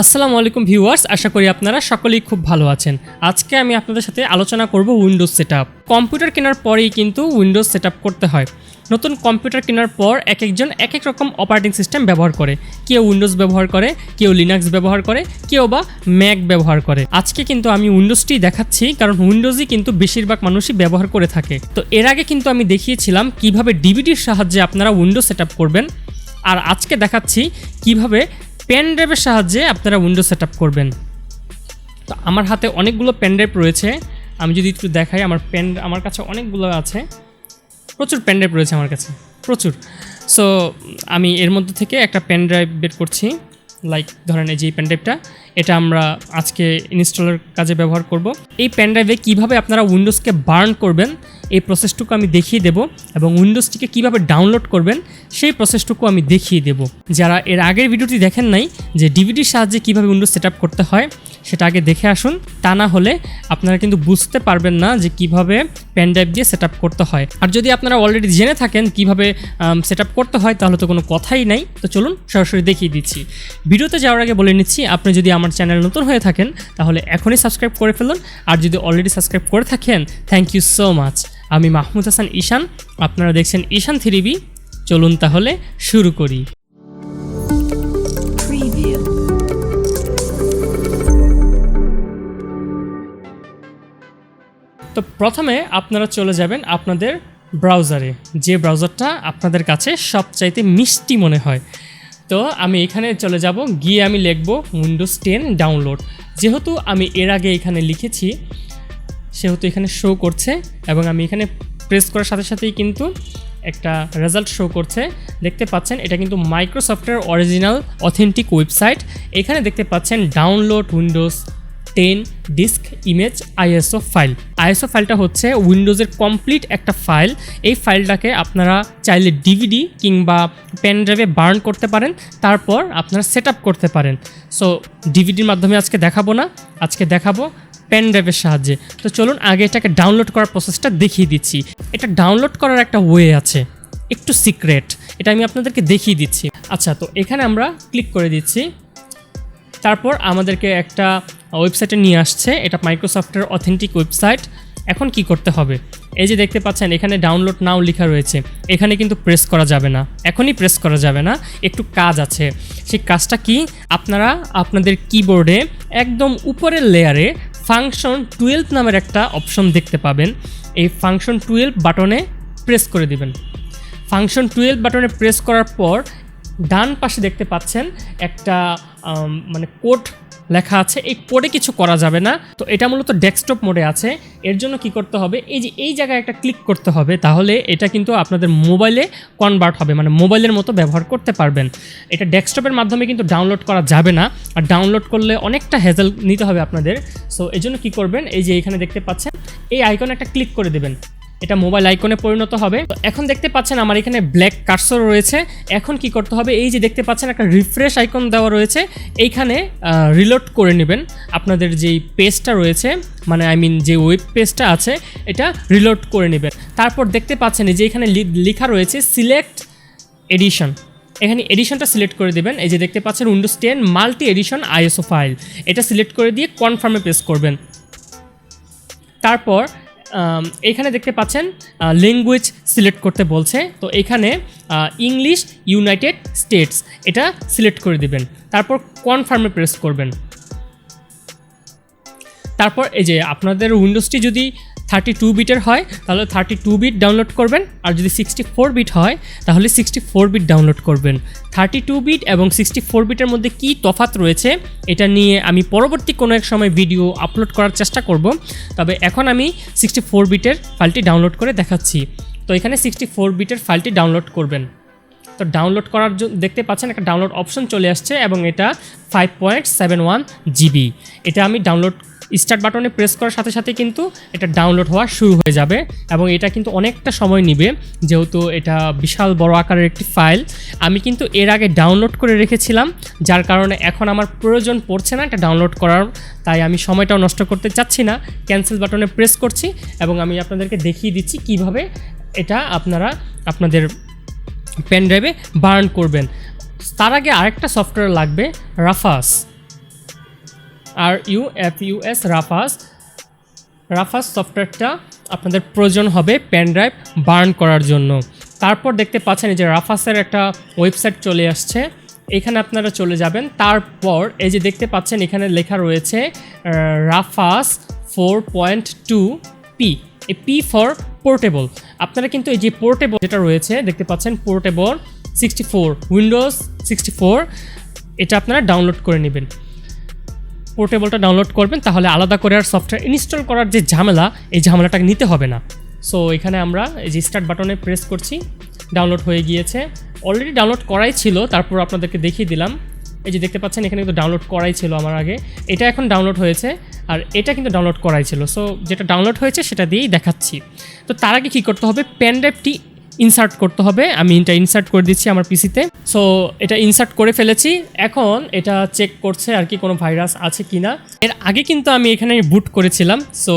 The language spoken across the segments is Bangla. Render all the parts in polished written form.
আসসালামু আলাইকুম ভিউয়ার্স, আশা করি আপনারা সকলেই খুব ভালো আছেন। আজকে আমি আপনাদের সাথে আলোচনা করব উইন্ডোজ সেটআপ। কম্পিউটার কেনার পরেই কিন্তু উইন্ডোজ সেটআপ করতে হয়। নতুন কম্পিউটার কেনার পর এক একজন এক এক রকম অপারেটিং সিস্টেম ব্যবহার করে। কেউ উইন্ডোজ ব্যবহার করে, কেউ লিনাক্স ব্যবহার করে, কেউ বা ম্যাক ব্যবহার করে। আজকে কিন্তু আমি উইন্ডোজটি দেখাচ্ছি, কারণ উইন্ডোজই কিন্তু বেশিরভাগ মানুষই ব্যবহার করে থাকে। তো এর আগে কিন্তু আমি দেখিয়েছিলাম কিভাবে ডিভিডির সাহায্যে আপনারা উইন্ডোজ সেটআপ করবেন, আর আজকে দেখাচ্ছি কিভাবে পেনড্রাইভের সাহায্যে আপনারা উইন্ডোজ সেটআপ করবেন। তো আমার হাতে অনেকগুলো পেনড্রাইভ রয়েছে। আমি যদি একটু দেখাই, আমার কাছে অনেকগুলো আছে, প্রচুর পেনড্রাইভ রয়েছে আমার কাছে, প্রচুর। সো আমি এর মধ্যে থেকে একটা পেনড্রাইভ বের করছি। লাইক ধরেন এই যে পেনড্রাইভটা, এটা আমরা আজকে ইনস্টলের কাজে ব্যবহার করব। এই পেনড্রাইভে কীভাবে আপনারা উইন্ডোজকে বার্ন করবেন এই প্রসেসটুকু আমি দেখিয়ে দেব, এবং উইন্ডোজটিকে কীভাবে ডাউনলোড করবেন সেই প্রসেসটুকু আমি দেখিয়ে দেব। যারা এর আগের ভিডিওটি দেখেন নাই, যে ডিভিডির সাহায্যে কীভাবে উইন্ডোজ সেটআপ করতে হয়, সেটা আগে দেখে আসুন। তা না হলে আপনারা কিন্তু বুঝতে পারবেন না যে কিভাবে পেনড্রাইভ দিয়ে সেটআপ করতে হয়। আর যদি আপনারা অলরেডি জেনে থাকেন কিভাবে সেটআপ করতে হয়, তাহলে তো কোনো কথাই নাই। তো চলুন সরাসরি দেখিয়ে দিচ্ছি। ভিডিওতে যাওয়ার আগে বলে নিচ্ছি, আপনি যদি আমার চ্যানেল নতুন হয়ে থাকেন তাহলে এখনই সাবস্ক্রাইব করে ফেলুন, আর যদি অলরেডি সাবস্ক্রাইব করে থাকেন থ্যাংক ইউ সো মাচ। আমি মাহমুদ হাসান ঈশান, আপনারা দেখছেন ঈশান 3B। চলুন তাহলে শুরু করি। তো প্রথমে আপনারা চলে যাবেন আপনাদের ব্রাউজারে, যে ব্রাউজারটা আপনাদের কাছে সবচাইতে মিষ্টি মনে হয়। তো আমি এখানে চলে যাব, গিয়ে আমি লিখব উইন্ডোজ 10 ডাউনলোড। যেহেতু আমি এর আগে এখানে লিখেছি সেহেতু এখানে শো করছে, এবং আমি এখানে প্রেস করার সাথে সাথেই কিন্তু একটা রেজাল্ট শো করছে। দেখতে পাচ্ছেন এটা কিন্তু মাইক্রোসফটের অরিজিনাল অথেন্টিক ওয়েবসাইট। এখানে দেখতে পাচ্ছেন download Windows 10 disk image ISO file. ISO ফাইলটা হচ্ছে উইন্ডোজের কমপ্লিট একটা ফাইল। এই ফাইলটাকে আপনারা চাইলে ডিভিডি কিংবা পেনড্রাইভে বার্ন করতে পারেন, তারপর আপনারা সেট আপ করতে পারেন। সো ডিভিডির মাধ্যমে আজকে দেখাবো না, আজকে দেখাবো পেনড্রাইভের সাহায্যে। তো চলুন আগে এটাকে ডাউনলোড করার প্রসেসটা দেখিয়ে দিচ্ছি। এটা ডাউনলোড করার একটা ওয়ে আছে, একটু সিক্রেট, এটা আমি আপনাদেরকে দেখিয়ে দিচ্ছি। আচ্ছা, তো এখানে আমরা ক্লিক করে দিচ্ছি। তারপর আমাদেরকে একটা ওয়েবসাইটে নিয়ে আসছে, এটা মাইক্রোসফটের অথেন্টিক ওয়েবসাইট। এখন কি করতে হবে, এই যে দেখতে পাচ্ছেন এখানে ডাউনলোড নাও লেখা রয়েছে, এখানে কিন্তু প্রেস করা যাবে না, এখনই প্রেস করা যাবে না, একটু কাজ আছে। সেই কাজটা কি, আপনারা আপনাদের কিবোর্ডে একদম উপরের লেয়ারে ফাংশন 12 নামের একটা অপশন দেখতে পাবেন। এই ফাংশন 12 বাটনে প্রেস করে দিবেন। ফাংশন 12 বাটনে প্রেস করার পর ডান পাশে দেখতে পাচ্ছেন একটা কোড লেখা আছে। এই কোডে কিছু করা যাবে না। তো এটা মূলত ডেস্কটপ মোডে আছে। এর জন্য কি করতে হবে, এই জায়গায় একটা ক্লিক করতে হবে, তাহলে এটা কিন্তু আপনাদের মোবাইলে কনভার্ট হবে, মোবাইলের মতো ব্যবহার করতে পারবেন। এটা ডেস্কটপের মাধ্যমে কিন্তু ডাউনলোড করা যাবে না, আর ডাউনলোড করলে অনেকটা হ্যাজেল নিতে হবে আপনাদের। সো এই জন্য কী করবেন, এই যে এখানে দেখতে পাচ্ছেন এই আইকনে একটা ক্লিক করে দেবেন, এটা মোবাইল আইকনে পরিণত হবে। তো এখন দেখতে পাচ্ছেন আমার এখানে ব্ল্যাক কার্সর রয়েছে। এখন কি করতে হবে, এই যে দেখতে পাচ্ছেন একটা রিফ্রেশ আইকন দেওয়া রয়েছে, এইখানে রিলোড করে নেবেন আপনাদের যেই পেজটা রয়েছে, যে ওয়েব পেজটা আছে এটা রিলোড করে নেবেন। তারপর দেখতে পাচ্ছেন এই যে এখানে লেখা রয়েছে সিলেক্ট এডিশন, এখানে এডিশনটা সিলেক্ট করে দেবেন। এই যে দেখতে পাচ্ছেন Windows 10 multi edition ISO file, এটা সিলেক্ট করে দিয়ে কনফার্মে প্রেস করবেন। তারপর এখানে দেখতে পাচ্ছেন ল্যাঙ্গুয়েজ সিলেক্ট করতে বলছে, তো এখানে ইংলিশ ইউনাইটেড স্টেটস এটা সিলেক্ট করে দিবেন। তারপর কনফার্মে প্রেস করবেন। তারপর এই যে আপনাদের উইন্ডোজটি যদি 32 বিটের হয় তাহলে 32 বিট ডাউনলোড করবেন, আর যদি 64 বিট হয় তাহলে 64 বিট ডাউনলোড করবেন। 32 বিট এবং 64 বিটের মধ্যে কি তফাৎ রয়েছে এটা নিয়ে আমি পরবর্তী কোনো এক সময় ভিডিও আপলোড করার চেষ্টা করব। তবে এখন আমি 64 বিটের ফাইলটি ডাউনলোড করে দেখাচ্ছি। তো এখানে 64 বিটের ফাইলটি ডাউনলোড করবেন। তো ডাউনলোড করার জন্য দেখতে পাচ্ছেন একটা ডাউনলোড অপশন চলে আসছে, এবং এটা 5.71 GB। এটা আমি ডাউনলোড স্টার্ট বাটনে প্রেস করার সাথে সাথে কিন্তু এটা ডাউনলোড হওয়া শুরু হয়ে যাবে, এবং এটা কিন্তু অনেকটা সময় নেবে, যেহেতু এটা বিশাল বড় আকারের একটি ফাইল। আমি কিন্তু এর আগে ডাউনলোড করে রেখেছিলাম, যার কারণে এখন আমার প্রয়োজন পড়ছে না এটা ডাউনলোড করার, তাই আমি সময়টাও নষ্ট করতে চাচ্ছি না। ক্যান্সেল বাটনে প্রেস করছি, এবং আমি আপনাদেরকে দেখিয়ে দিচ্ছি কিভাবে এটা আপনারা আপনাদের পেনড্রাইভে বার্ন করবেন। তার আগে আরেকটা সফটওয়্যার লাগবে, রাফাস। RUFUS রাফাস সফটওয়্যারটা আপনাদের প্রয়োজন হবে পেনড্রাইভ বার্ন করার জন্য। তারপর দেখতে পাচ্ছেন এই যে রাফাসের একটা ওয়েবসাইট চলে আসছে, এখানে আপনারা চলে যাবেন। তারপর এই যে দেখতে পাচ্ছেন এখানে লেখা রয়েছে রাফাস 4.2P, এই P ফর পোর্টেবল। আপনারা কিন্তু এই যে পোর্টেবল যেটা রয়েছে দেখতে পাচ্ছেন পোর্টেবল 64 উইন্ডোজ 64, এটা আপনারা ডাউনলোড করে নেবেন। পোর্টেবলটা ডাউনলোড করবেন, তাহলে আলাদা করে আর সফটওয়্যার ইনস্টল করার যে ঝামেলা, এই ঝামেলাটাকে নিতে হবে না। সো এখানে আমরা এই যে স্টার্ট বাটনে প্রেস করছি, ডাউনলোড হয়ে গিয়েছে। অলরেডি ডাউনলোড করাই ছিল, তারপর আপনাদেরকে দেখিয়ে দিলাম। এই যে দেখতে পাচ্ছেন এখানে কিন্তু ডাউনলোড করাই ছিল আমার আগে, এটা এখন ডাউনলোড হয়েছে, আর এটা কিন্তু ডাউনলোড করাই ছিল। সো যেটা ডাউনলোড হয়েছে সেটা দিয়েই দেখাচ্ছি। তো তার আগে কী করতে হবে, পেন ড্রাইভটি ইনসার্ট করতে হবে। আমি এটা ইনসার্ট করে দিচ্ছি আমার পিসিতে। সো এটা ইনসার্ট করে ফেলেছি, এখন এটা চেক করছে আর কি কোনো ভাইরাস আছে কি না। এর আগে কিন্তু আমি এখানে বুট করেছিলাম, সো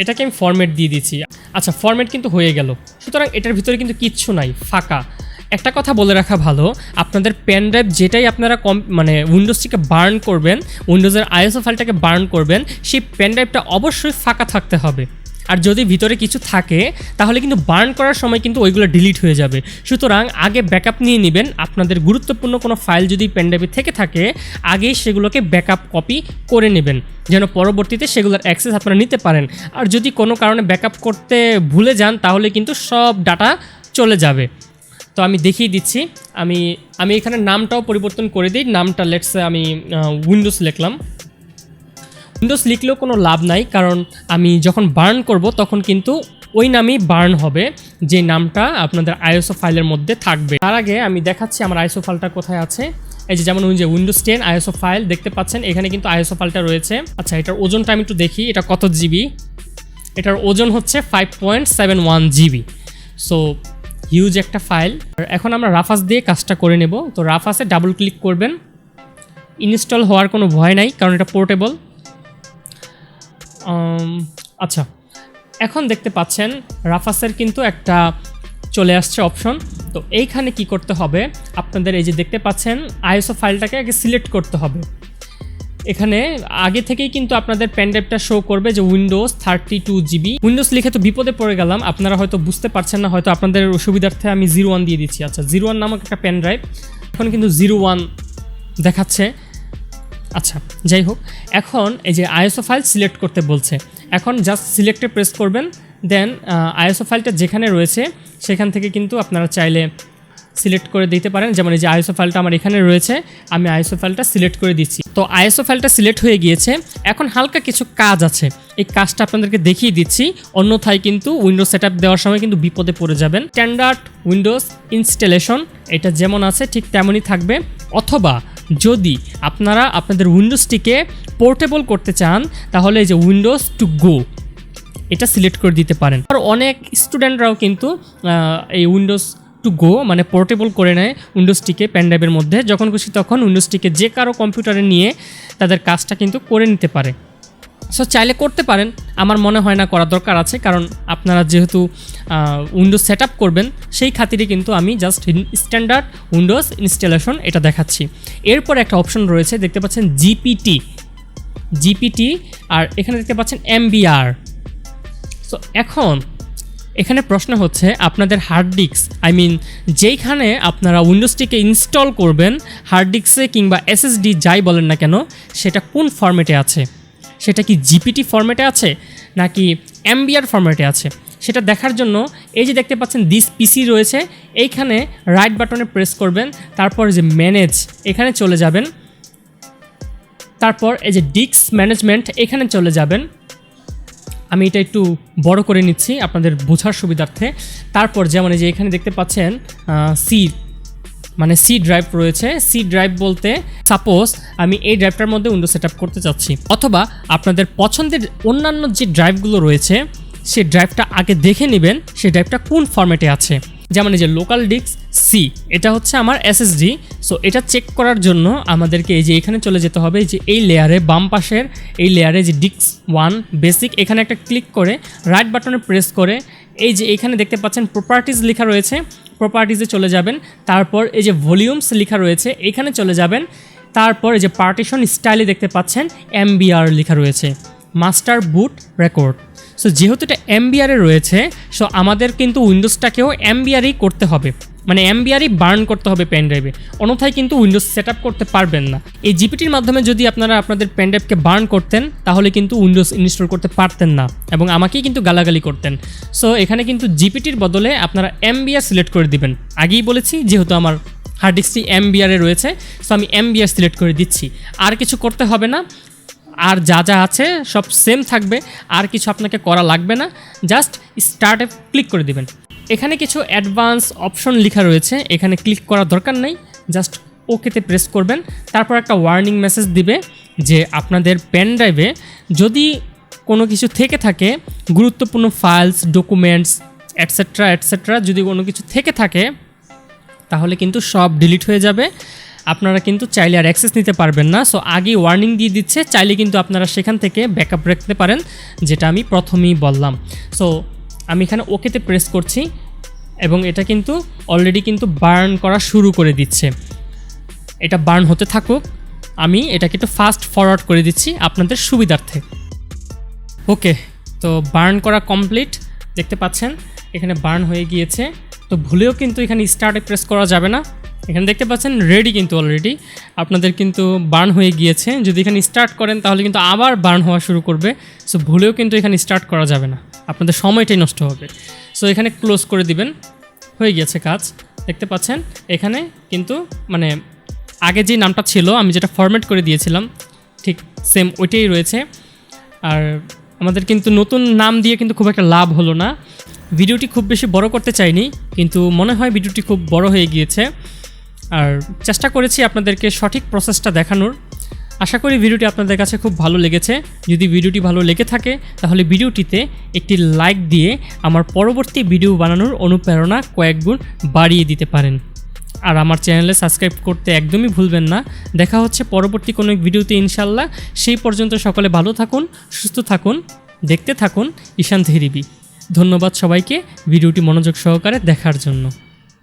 এটাকে আমি ফরম্যাট দিয়ে দিচ্ছি। আচ্ছা, ফরম্যাট কিন্তু হয়ে গেল, সুতরাং এটার ভিতরে কিন্তু কিচ্ছু নাই, ফাঁকা। একটা কথা বলে রাখা ভালো, আপনাদের পেন ড্রাইভ যেটাই আপনারা মানে উইন্ডোজটিকে বার্ন করবেন, উইন্ডোজের আইএসও ফাইলটাকে বার্ন করবেন, সেই পেন ড্রাইভটা অবশ্যই ফাঁকা থাকতে হবে। আর যদি ভিতরে কিছু থাকে তাহলে কিন্তু বার্ন করার সময় কিন্তু ওইগুলো ডিলিট হয়ে যাবে। সুতরাং আগে ব্যাকআপ নিয়ে নেবেন। আপনাদের গুরুত্বপূর্ণ কোনো ফাইল যদি পেন ড্রাইভে থেকে থাকে, আগেই সেগুলোকে ব্যাকআপ কপি করে নেবেন, যেন পরবর্তীতে সেগুলোর অ্যাক্সেস আপনারা নিতে পারেন। আর যদি কোনো কারণে ব্যাকআপ করতে ভুলে যান তাহলে কিন্তু সব ডাটা চলে যাবে। তো আমি দেখিয়ে দিচ্ছি, আমি এখানে নামটাও পরিবর্তন করে দিই। নামটা লেটসে আমি উইন্ডোজ লিখলাম। উইন্ডোজ লিখলেও কোনো লাভ নাই, কারণ আমি যখন বার্ন করব তখন কিন্তু ওই নামই বার্ন হবে, যে নামটা আপনাদের আইএসও ফাইলের মধ্যে থাকবে। তার আগে আমি দেখাচ্ছি আমার আইএসও ফাইলটা কোথায় আছে। এই যে যেমন উইন্ডোজ 10 আইএসও ফাইল দেখতে পাচ্ছেন, এখানে কিন্তু আইএসও ফাইলটা রয়েছে। আচ্ছা, এটার ওজনটা আমি একটু দেখি, এটা কত জিবি। এটার ওজন হচ্ছে 5.71 জিবি। সো হিউজ একটা ফাইল। এখন আমরা রাফাস দিয়ে কাজটা করে নেব। তো রাফাসে ডাবল ক্লিক করবেন, ইনস্টল হওয়ার কোনো ভয় নাই কারণ এটা পোর্টেবল। আচ্ছা, এখন দেখতে পাচ্ছেন রাফাসের কিন্তু একটা চলে আসছে অপশন। তো এইখানে কি করতে হবে, আপনাদের এই যে দেখতে পাচ্ছেন আইএসও ফাইলটাকে আগে সিলেক্ট করতে হবে। এখানে আগে থেকেই কিন্তু আপনাদের পেনড্রাইভটা শো করবে যে উইন্ডোজ 32 জিবি। উইন্ডোজ লিখে তো বিপদে পড়ে গেলাম, আপনারা হয়তো বুঝতে পারছেন না, হয়তো আপনাদের সুবিধার্থে আমি 01 দিয়ে দিচ্ছি। আচ্ছা, 01 নামক একটা পেনড্রাইভ, এখন কিন্তু 01 দেখাচ্ছে। আচ্ছা, যাই হোক, এখন এই যে আইএসও ফাইল সিলেক্ট করতে বলছে, এখন জাস্ট সিলেক্টে প্রেস করবেন, দেন আইএসও ফাইলটা যেখানে রয়েছে সেখান থেকে কিন্তু আপনারা চাইলে সিলেক্ট করে দিতে পারেন। যেমন এই যে আইএসও ফাইলটা আমার এখানে রয়েছে, আমি আইএসও ফাইলটা সিলেক্ট করে দিচ্ছি। তো আইএসও ফাইলটা সিলেক্ট হয়ে গিয়েছে, এখন হালকা কিছু কাজ আছে, এই কাজটা আপনাদেরকে দেখিয়ে দিচ্ছি, অন্যথায় কিন্তু উইন্ডোজ সেটআপ দেওয়ার সময় কিন্তু বিপদে পড়ে যাবেন। স্ট্যান্ডার্ড উইন্ডোজ ইনস্টলেশন এটা যেমন আছে ঠিক তেমনই থাকবে, অথবা যদি আপনারা আপনাদের উইন্ডোজটিকে পোর্টেবল করতে চান তাহলে এই যে উইন্ডোজ টু গো এটা সিলেক্ট করে দিতে পারেন। আর অনেক স্টুডেন্টরাও কিন্তু এই উইন্ডোজ টু গো মানে পোর্টেবল করে নেয় উইন্ডোজটিকে পেনড্রাইভের মধ্যে, যখন খুশি তখন উইন্ডোজটিকে যে কারো কম্পিউটারে নিয়ে তাদের কাজটা কিন্তু করে নিতে পারে। সো চাইলে করতে পারেন, আমার মনে হয় না করার দরকার আছে, কারণ আপনারা যেহেতু উইন্ডোজ সেট আপ করবেন সেই খাতিরে কিন্তু আমি জাস্ট স্ট্যান্ডার্ড উইন্ডোজ ইনস্টলেশন এটা দেখাচ্ছি। এরপর একটা অপশন রয়েছে দেখতে পাচ্ছেন জিপিটি, আর এখানে দেখতে পাচ্ছেন MBR। সো এখন এখানে প্রশ্ন হচ্ছে আপনাদের হার্ড ডিস্ক, যেইখানে আপনারা উইন্ডোজটিকে ইনস্টল করবেন, হার্ড ডিস্কে কিংবা SSD যাই বলেন না কেন, সেটা কোন ফরম্যাটে আছে, সেটা কি জিপিটি ফরম্যাটে আছে নাকি MBR ফরম্যাটে আছে, সেটা দেখার জন্য এই যে দেখতে পাচ্ছেন দিস পিসি রয়েছে, এইখানে রাইট বাটনে প্রেস করবেন, তারপর যে ম্যানেজ এখানে চলে যাবেন, তারপর এই যে ডিস্ক ম্যানেজমেন্ট এখানে চলে যাবেন। আমি এটা একটু বড় করে নিচ্ছি আপনাদের বোঝার সুবিধার্থে। তারপর যেমন এই যে এখানে দেখতে পাচ্ছেন সি ড্রাইভ রয়েছে। সি ড্রাইভ বলতে সাপোজ আমি এই ড্রাইভটার মধ্যে উইন্ডোজ সেট আপ করতে চাচ্ছি, অথবা আপনাদের পছন্দের অন্যান্য যে ড্রাইভগুলো রয়েছে সেই ড্রাইভটা আগে দেখে নেবেন সেই ড্রাইভটা কোন ফরম্যাটে আছে। যেমন এই যে লোকাল ডিস্ক সি, এটা হচ্ছে আমার SSD। সো এটা চেক করার জন্য আমাদেরকে এই যে এখানে চলে যেতে হবে, যে এই লেয়ারে বাম পাশের এই লেয়ারে যে ডিস্ক 1 বেসিক, এখানে একটা ক্লিক করে রাইট বাটনে প্রেস করে এই যে এখানে দেখতে পাচ্ছেন প্রপার্টিজ লেখা রয়েছে, প্রপার্টিজে চলে যাবেন। তারপর এই যে ভলিউমস লেখা রয়েছে এখানে চলে যাবেন। তারপরে যে পার্টিশন স্টাইলে দেখতে পাচ্ছেন MBR লেখা রয়েছে, মাস্টার বুট রেকর্ড। সো যেহেতু এটা MBR রয়েছে, সো আমাদের কিন্তু উইন্ডোজটাকেও MBRই করতে হবে, মানে MBRই বার্ন করতে হবে পেন ড্রাইভে, অন্যথায় কিন্তু উইন্ডোজ সেট আপ করতে পারবেন না। এই জিপিটির মাধ্যমে যদি আপনারা আপনাদের পেন ড্রাইভকে বার্ন করতেন তাহলে কিন্তু উইন্ডোজ ইনস্টল করতে পারতেন না এবং আমাকেই কিন্তু গালাগালি করতেন। সো এখানে কিন্তু জিপিটির বদলে আপনারা MBR সিলেক্ট করে দিবেন। আগেই বলেছি যেহেতু আমার হার্ড ডিস্কটি MBR রয়েছে, সো আমি MBR সিলেক্ট করে দিচ্ছি। আর কিছু করতে হবে না, আর যা যা আছে সব সেম থাকবে, আর কিছু আপনাকে করা লাগবে না, জাস্ট স্টার্টে ক্লিক করে দিবেন। এখানে কিছু অ্যাডভান্স অপশন লেখা রয়েছে, এখানে ক্লিক করার দরকার নেই, জাস্ট ওকেতে প্রেস করবেন। তারপর একটা ওয়ার্নিং মেসেজ দিবে যে আপনাদের পেন ড্রাইভে যদি কোনো কিছু থেকে থাকে, গুরুত্বপূর্ণ ফাইলস, ডকুমেন্টস এটসেট্রা এটসেট্রা যদি কোনো কিছু থেকে থাকে তাহলে কিন্তু সব ডিলিট হয়ে যাবে, আপনারা কিন্তু চাইলে আর অ্যাক্সেস নিতে পারবেন না। সো আগে ওয়ার্নিং দিয়ে দিচ্ছে, চাইলে কিন্তু আপনারা সেখান থেকে ব্যাকআপ রাখতে পারেন, যেটা আমি প্রথমেই বললাম। সো আমি এখানে ওকেতে প্রেস করছি এবং এটা কিন্তু অলরেডি কিন্তু বার্ন করা শুরু করে দিচ্ছে। এটা বার্ন হতে থাকুক, আমি এটাকে একটু ফাস্ট ফরওয়ার্ড করে দিচ্ছি আপনাদের সুবিধার্থে। ওকে, তো বার্ন করা কমপ্লিট, দেখতে পাচ্ছেন এখানে বার্ন হয়ে গিয়েছে। তো ভুলেও কিন্তু এখানে স্টার্টে প্রেস করা যাবে না, এখানে দেখতে পাচ্ছেন রেডি কিন্তু অলরেডি আপনাদের কিন্তু বার্ন হয়ে গিয়েছে। যদি এখানে স্টার্ট করেন তাহলে কিন্তু আবার বার্ন হওয়া শুরু করবে। সো ভুলেও কিন্তু এখানে স্টার্ট করা যাবে না, আপনাদের সময়টাই নষ্ট হবে। সো এখানে ক্লোজ করে দিবেন, হয়ে গিয়েছে কাজ। দেখতে পাচ্ছেন এখানে কিন্তু মানে আগে যে নামটা ছিল আমি যেটা ফরম্যাট করে দিয়েছিলাম ঠিক সেম ওইটাই রয়েছে। আর আমাদের কিন্তু নতুন নাম দিয়ে কিন্তু খুব একটা লাভ হলো না। ভিডিওটি খুব বেশি বড় করতে চাইনি, কিন্তু মনে হয় ভিডিওটি খুব বড় হয়ে গিয়েছে। আর চেষ্টা করেছি আপনাদেরকে সঠিক প্রসেসটা দেখানোর। আশা করি ভিডিওটি আপনাদের কাছে খুব ভালো লেগেছে। যদি ভিডিওটি ভালো লেগে থাকে তাহলে ভিডিওটিতে একটি লাইক দিয়ে আমার পরবর্তী ভিডিও বানানোর অনুপ্রেরণা কয়েক গুণ বাড়িয়ে দিতে পারেন। আর আমার চ্যানেলে সাবস্ক্রাইব করতে একদমই ভুলবেন না। দেখা হচ্ছে পরবর্তী কোনো ভিডিওতে ইনশাল্লাহ। সেই পর্যন্ত সকলে ভালো থাকুন, সুস্থ থাকুন, দেখতে থাকুন ঈশান থেরিবি। ধন্যবাদ সবাইকে ভিডিওটি মনোযোগ সহকারে দেখার জন্য।